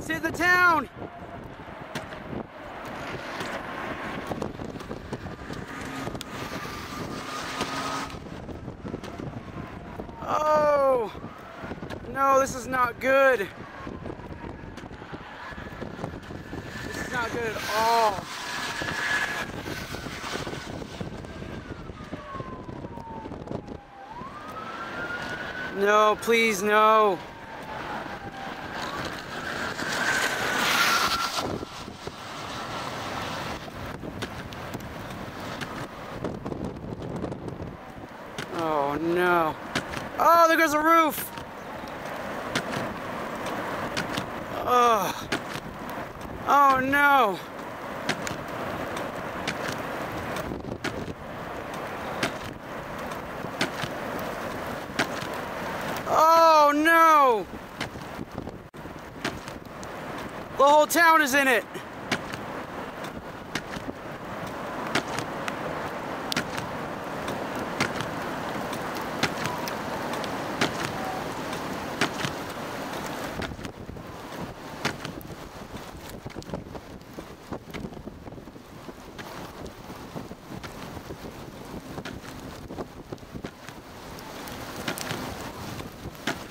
It's hit the town! Oh! No, this is not good. This is not good at all. No, please, no. Oh, no. Oh, there goes the roof. Oh. Oh, no. Oh, no. The whole town is in it.